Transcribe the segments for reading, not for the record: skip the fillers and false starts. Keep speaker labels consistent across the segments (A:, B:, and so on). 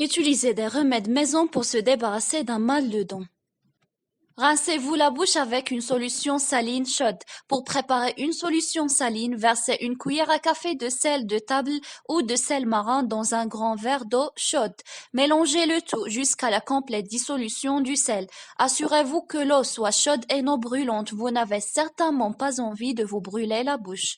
A: Utilisez des remèdes maison pour se débarrasser d'un mal de dents. Rincez-vous la bouche avec une solution saline chaude. Pour préparer une solution saline, versez une cuillère à café de sel de table ou de sel marin dans un grand verre d'eau chaude. Mélangez le tout jusqu'à la complète dissolution du sel. Assurez-vous que l'eau soit chaude et non brûlante. Vous n'avez certainement pas envie de vous brûler la bouche.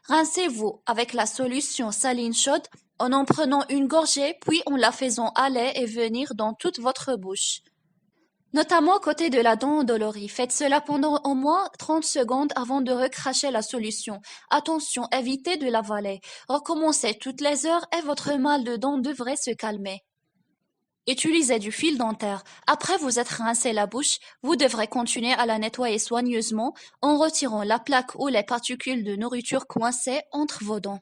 A: Rincez-vous avec la solution saline chaude en prenant une gorgée, puis en la faisant aller et venir dans toute votre bouche. Notamment côté de la dent endolorie. Faites cela pendant au moins 30 secondes avant de recracher la solution. Attention, évitez de l'avaler. Recommencez toutes les heures et votre mal de dents devrait se calmer. Utilisez du fil dentaire. Après vous être rincé la bouche, vous devrez continuer à la nettoyer soigneusement en retirant la plaque ou les particules de nourriture coincées entre vos dents.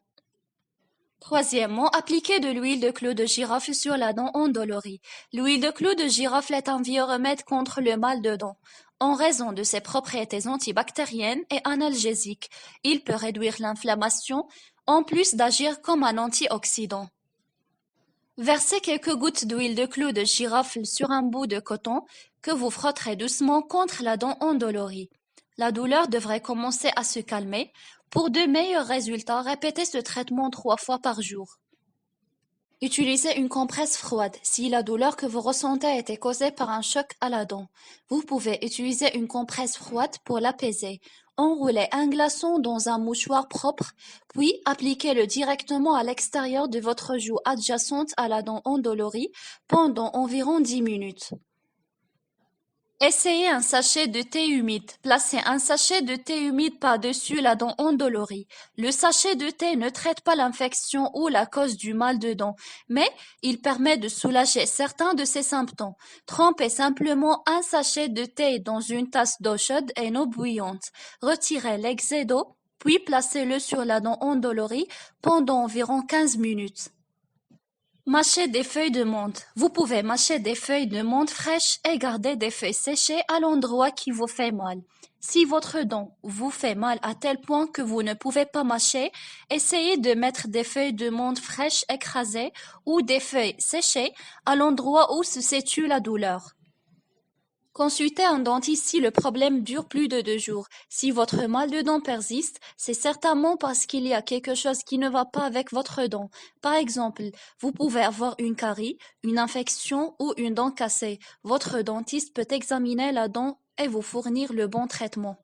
A: Troisièmement, appliquez de l'huile de clou de girofle sur la dent endolorie. L'huile de clou de girofle est un vieux remède contre le mal de dents. En raison de ses propriétés antibactériennes et analgésiques, il peut réduire l'inflammation, en plus d'agir comme un antioxydant. Versez quelques gouttes d'huile de clou de girofle sur un bout de coton que vous frotterez doucement contre la dent endolorie. La douleur devrait commencer à se calmer. Pour de meilleurs résultats, répétez ce traitement 3 fois par jour. Utilisez une compresse froide si la douleur que vous ressentez a été causée par un choc à la dent. Vous pouvez utiliser une compresse froide pour l'apaiser. Enroulez un glaçon dans un mouchoir propre, puis appliquez-le directement à l'extérieur de votre joue adjacente à la dent endolorie pendant environ 10 minutes. Essayez un sachet de thé humide. Placez un sachet de thé humide par-dessus la dent endolorie. Le sachet de thé ne traite pas l'infection ou la cause du mal de dents, mais il permet de soulager certains de ces symptômes. Trempez simplement un sachet de thé dans une tasse d'eau chaude et eau bouillante. Retirez l'excès d'eau, puis placez-le sur la dent endolorie pendant environ 15 minutes. Mâchez des feuilles de menthe. Vous pouvez mâcher des feuilles de menthe fraîches et garder des feuilles séchées à l'endroit qui vous fait mal. Si votre dent vous fait mal à tel point que vous ne pouvez pas mâcher, essayez de mettre des feuilles de menthe fraîches écrasées ou des feuilles séchées à l'endroit où se situe la douleur. Consultez un dentiste si le problème dure plus de 2 jours. Si votre mal de dents persiste, c'est certainement parce qu'il y a quelque chose qui ne va pas avec votre dent. Par exemple, vous pouvez avoir une carie, une infection ou une dent cassée. Votre dentiste peut examiner la dent et vous fournir le bon traitement.